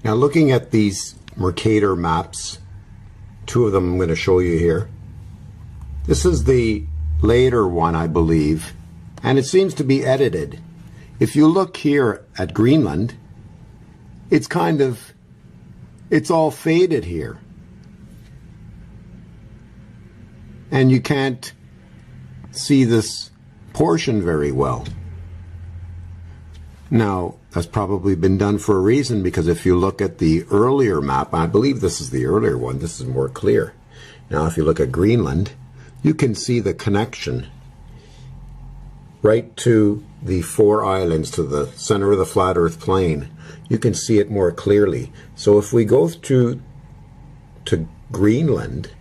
Now looking at these Mercator maps, two of them I'm going to show you here. This is the later one, I believe, and it seems to be edited. If you look here at Greenland, it's all faded here. And you can't see this portion very well. Now, that's probably been done for a reason, because if you look at the earlier map, I believe this is the earlier one, this is more clear. Now, if you look at Greenland, you can see the connection right to the 4 islands, to the center of the flat earth plane. You can see it more clearly. So if we go to Greenland,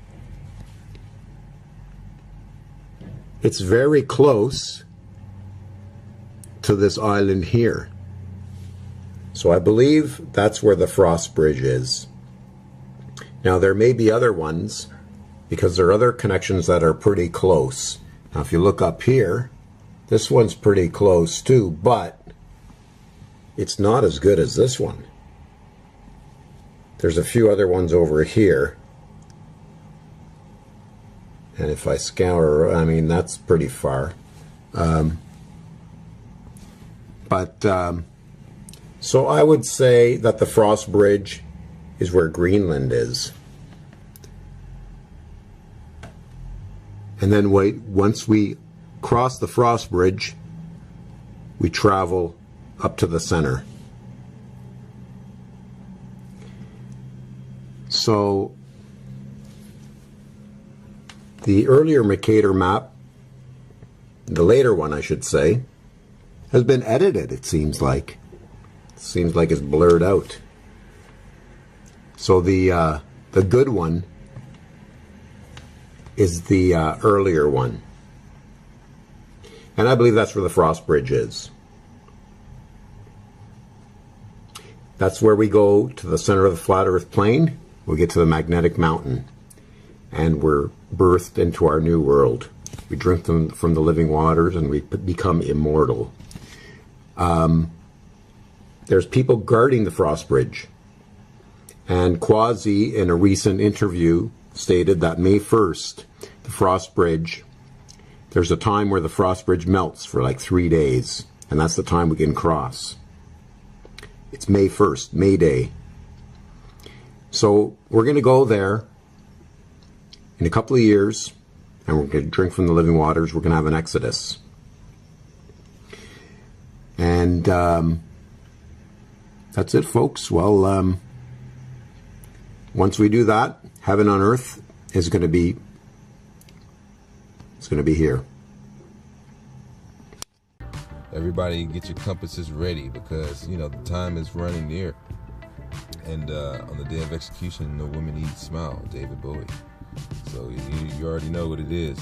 it's very close to this island here. So I believe that's where the frost bridge is. Now there may be other ones, because there are other connections that are pretty close. Now if you look up here, this one's pretty close too, but it's not as good as this one. There's a few other ones over here. And if I scour, I mean, that's pretty far. So I would say that the frost bridge is where Greenland is. And then once we cross the frost bridge, we travel up to the center. So the earlier Mercator map, the later one I should say, has been edited, it seems like. It seems like it's blurred out. So the good one is the earlier one. And I believe that's where the frost bridge is. That's where we go to the center of the flat earth plane. We get to the magnetic mountain. And we're birthed into our new world. We drink from the living waters and we become immortal. There's people guarding the frost bridge. And Quasi, in a recent interview, stated that May 1st, the frost bridge, there's a time where the frost bridge melts for like 3 days. And that's the time we can cross. It's May 1st, May Day. So we're going to go there in a couple of years, and we're going to drink from the living waters. We're going to have an exodus. And that's it, folks. Well, once we do that, heaven on earth is going to be, it's going to be here. Everybody get your compasses ready, because, you know, the time is running near. And on the day of execution, no woman needs smile, David Bowie. So you already know what it is.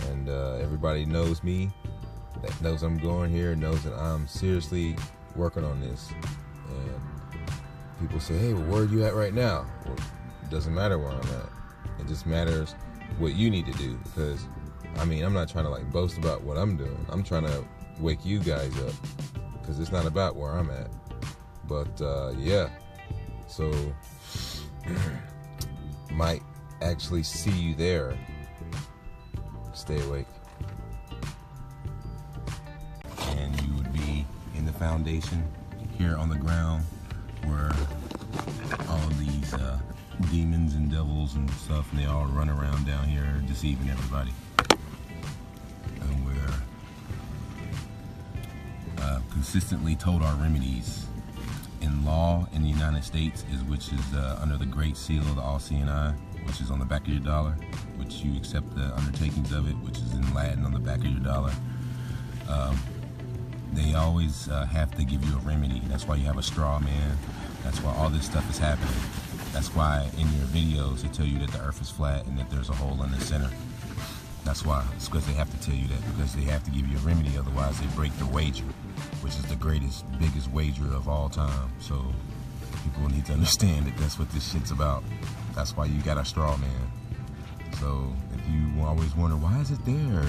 And everybody knows me, that knows I'm going here, knows that I'm seriously working on this. And people say, hey, well, where are you at right now? Well, it doesn't matter where I'm at. It just matters what you need to do. Because, I mean, I'm not trying to like boast about what I'm doing. I'm trying to wake you guys up. Because it's not about where I'm at. But, yeah. So, might actually see you there. Stay awake. And you would be in the foundation here on the ground where all of these demons and devils and stuff, and they all run around down here deceiving everybody. And we're consistently told our remedies in law in the United States, which is under the Great Seal of the All-Seeing Eye, which is on the back of your dollar, which you accept the undertakings of it, which is in Latin on the back of your dollar. They always have to give you a remedy. That's why you have a straw man. That's why all this stuff is happening. That's why in your videos they tell you that the earth is flat and that there's a hole in the center. That's why. It's because they have to tell you that, because they have to give you a remedy, otherwise they break the wager, which is the greatest, biggest wager of all time. So people need to understand that that's what this shit's about. That's why you got a straw man. So if you always wonder, why is it there?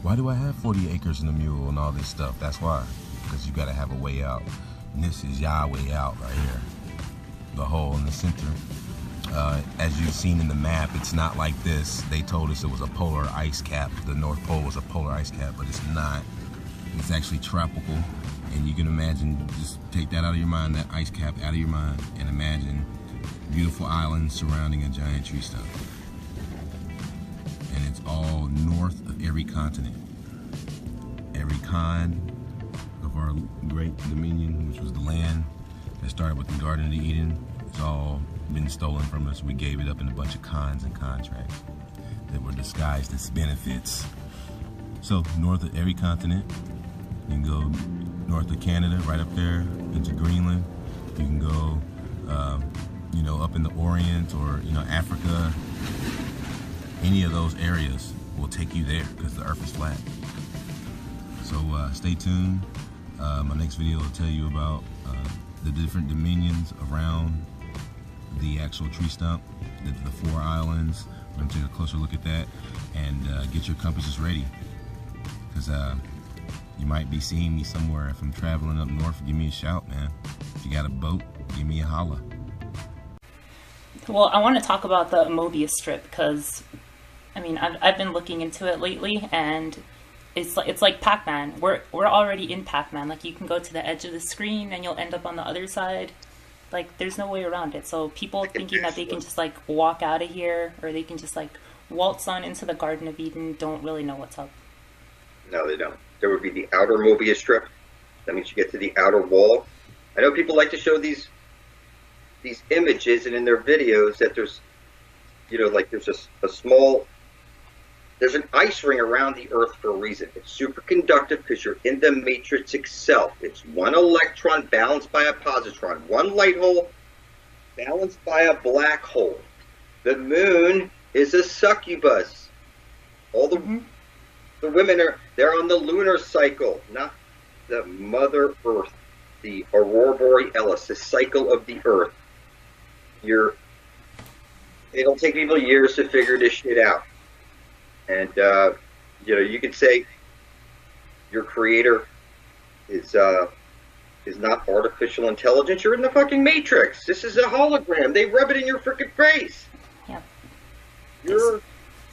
Why do I have 40 acres and a mule and all this stuff? That's why. Because you got to have a way out. And this is Yahweh out right here. the hole in the center. As you've seen in the map, it's not like this. They told us it was a polar ice cap. The North Pole was a polar ice cap, but it's not. It's actually tropical. And you can imagine, just take that out of your mind, that ice cap out of your mind, and imagine beautiful islands surrounding a giant tree stump. And it's all north of every continent. Every con of our great dominion, which was the land that started with the Garden of Eden, it's all been stolen from us. We gave it up in a bunch of cons and contracts that were disguised as benefits. So north of every continent, you can go north of Canada, right up there into Greenland. You can go, you know, up in the Orient, or, you know, Africa. Any of those areas will take you there because the Earth is flat. So stay tuned. My next video will tell you about the different dominions around the actual tree stump, the 4 islands. We're going to take a closer look at that, and get your compasses ready, because you might be seeing me somewhere. If I'm traveling up north, give me a shout, man. If you got a boat, give me a holla. Well, I want to talk about the Mobius strip, because I mean, I've been looking into it lately, and it's like Pac-Man. We're already in Pac-Man. Like, you can go to the edge of the screen and you'll end up on the other side. Like, there's no way around it. So people thinking that they can just like walk out of here, or they can just like waltz on into the Garden of Eden, don't really know what's up. No, they don't. There would be the outer Mobius strip. That means you get to the outer wall. I know people like to show these images, and in their videos, that there's, you know, like there's a small, there's an ice ring around the Earth for a reason. It's superconductive because you're in the matrix itself. It's one electron balanced by a positron, one light hole balanced by a black hole. The moon is a succubus. All the women they're on the lunar cycle, not the Mother Earth, the Aurora Borealis, the cycle of the Earth. It'll take people years to figure this shit out. And, you know, you could say your creator is not artificial intelligence. You're in the fucking Matrix. This is a hologram. They rub it in your freaking face. Yeah. You're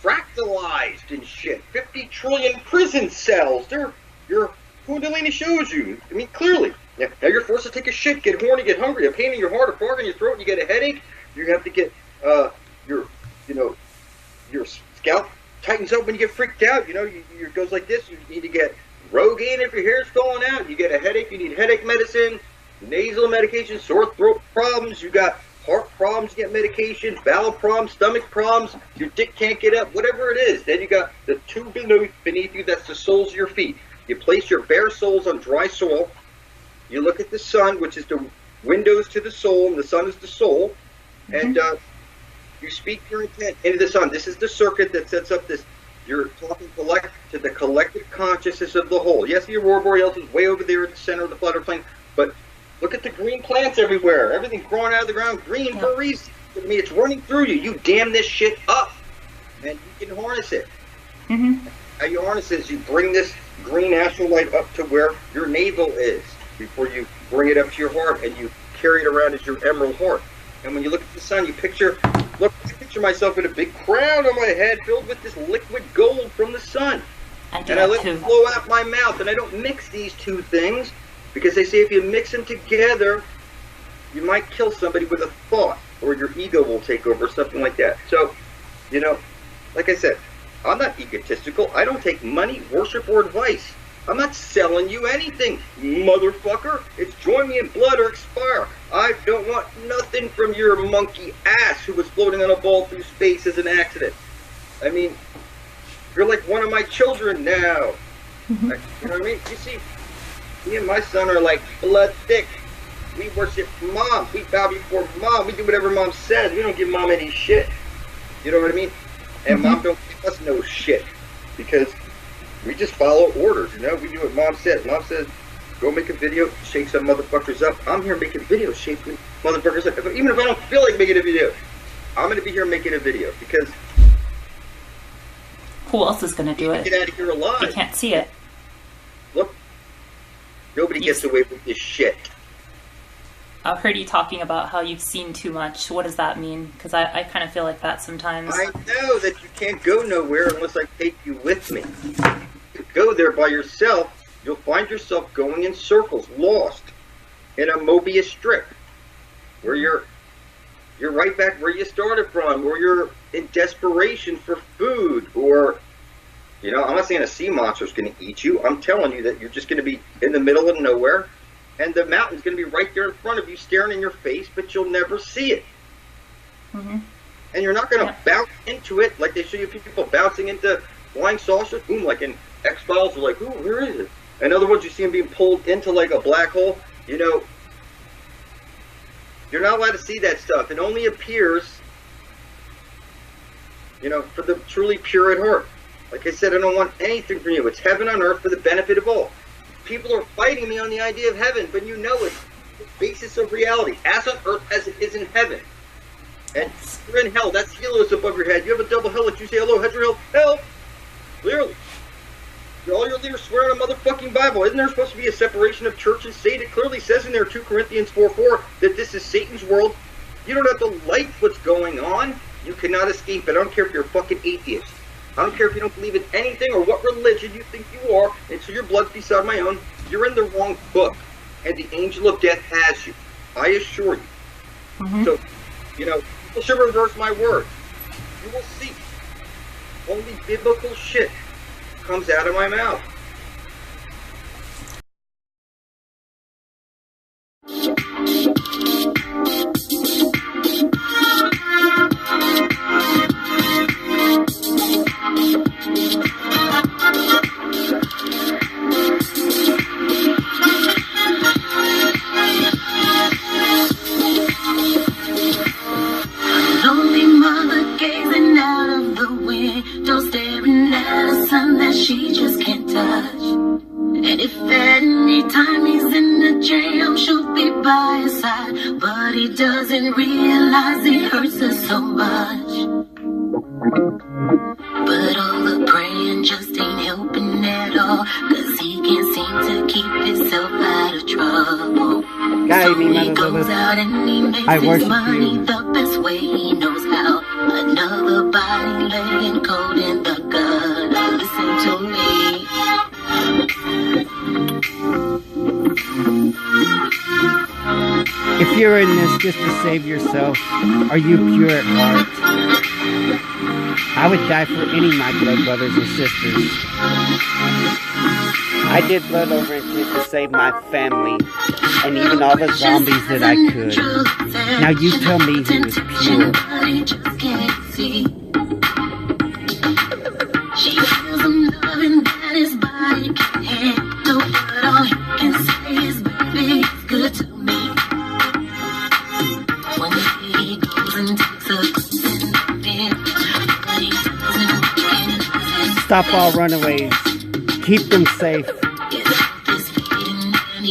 fractalized and shit. 50 trillion prison cells. Your Kundalini shows you. I mean, clearly. Now you're forced to take a shit, get horny, get hungry, a pain in your heart, a frog in your throat, and you get a headache. You have to get, your scalp tightens up when you get freaked out. You know, it goes like this. You need to get Rogaine if your hair's falling out. You get a headache, you need headache medicine, nasal medication, sore throat problems. You got heart problems, you get medication, bowel problems, stomach problems. Your dick can't get up, whatever it is. Then you got the tube beneath you. That's the soles of your feet. You place your bare soles on dry soil. You look at the sun, which is the windows to the soul, and the sun is the soul. And you speak your intent into the sun. This is the circuit that sets up this. You're talking to the collective consciousness of the whole. Yes, the Aurora Borealis is way over there at the center of the flutter plane, but look at the green plants everywhere. Everything's growing out of the ground green for a reason. I mean, it's running through you. You dam this shit up, and you can harness it. How you harness it is you bring this green astral light up to where your navel is before you bring it up to your heart, and you carry it around as your emerald heart. And when you look at the sun, you picture myself with a big crown on my head filled with this liquid gold from the sun. And I let it flow out my mouth, and I don't mix these two things, because they say if you mix them together, you might kill somebody with a thought, or your ego will take over, something like that. So, you know, like I said, I'm not egotistical. I don't take money, worship, or advice. I'm not selling you anything, motherfucker. It's join me in blood or expire. I don't want nothing from your monkey ass who was floating on a ball through space as an accident. I mean, you're like one of my children now. You know what I mean? You see, me and my son are like blood thick. We worship mom. We bow before mom. We do whatever mom says. We don't give mom any shit. You know what I mean? And mom don't give us no shit, because we just follow orders, you know? We do what mom says. Mom says, go make a video, shake some motherfuckers up. I'm here making videos, shaking motherfuckers up. Even if I don't feel like making a video, I'm going to be here making a video, because who else is going to do it? Get out of here alive. You can't see it. Look, nobody gets away with this shit. I've heard you talking about how you've seen too much. What does that mean? Because I kind of feel like that sometimes. I know that you can't go nowhere unless I take you with me. If you go there by yourself, you'll find yourself going in circles, lost in a Mobius strip, where you're right back where you started from, or you're in desperation for food, or, you know, I'm not saying a sea monster's going to eat you. I'm telling you that you're just going to be in the middle of nowhere, and the mountain's going to be right there in front of you, staring in your face, but you'll never see it. Mm-hmm. And you're not going to bounce into it like they show you people bouncing into flying saucers. Boom, like in X-Files, they're like, ooh, where is it? In other words, you see them being pulled into like a black hole. You know, you're not allowed to see that stuff. It only appears, you know, for the truly pure at heart. Like I said, I don't want anything from you. It's heaven on earth for the benefit of all. People are fighting me on the idea of heaven, but you know it's the basis of reality, as on earth as it is in heaven. And you're in hell. That's helios above your head. You have a double hell that you say, hello, Hedger hell, hell. Clearly. All your leaders swear on a motherfucking Bible. Isn't there supposed to be a separation of church and state? It clearly says in there, 2 Corinthians 4:4, that this is Satan's world. You don't have to like what's going on. You cannot escape it. I don't care if you're a fucking atheist. I don't care if you don't believe in anything or what religion you think you are, until your blood's beside my own. You're in the wrong book, and the angel of death has you. I assure you. Mm-hmm. So, you know, people should reverse my words. You will see. Only biblical shit comes out of my mouth. She just can't touch. And if at any time he's in the jam, she'll be by his side. But he doesn't realize it hurts her so much. But all the praying just ain't helping at all, 'cause he can't seem to keep himself out of trouble. Guide so me, he goes out and he makes his money the best way he knows how. Another body laying cold in the gutter. Listen to me. If you're in this just to save yourself, are you pure at heart? I would die for any of my blood brothers and sisters. I did blood over intent to save my family and even all the zombies that I could. Now you tell me who is pure. She feels him loving that his body can handle, but all he can say is, baby, it's good to me. One day he goes and takes a glimpse in the mirror, but he doesn't recognize it. Stop all runaways. Keep them safe.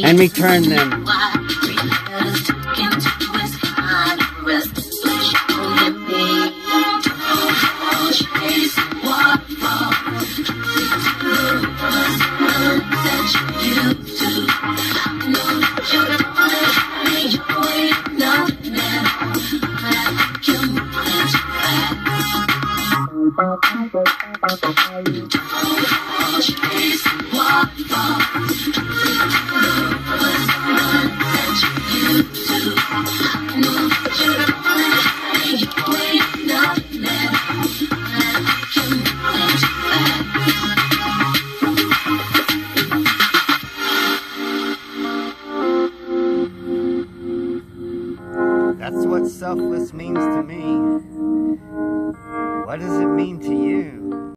And return them. That's what selfless means to me. What does it mean to you?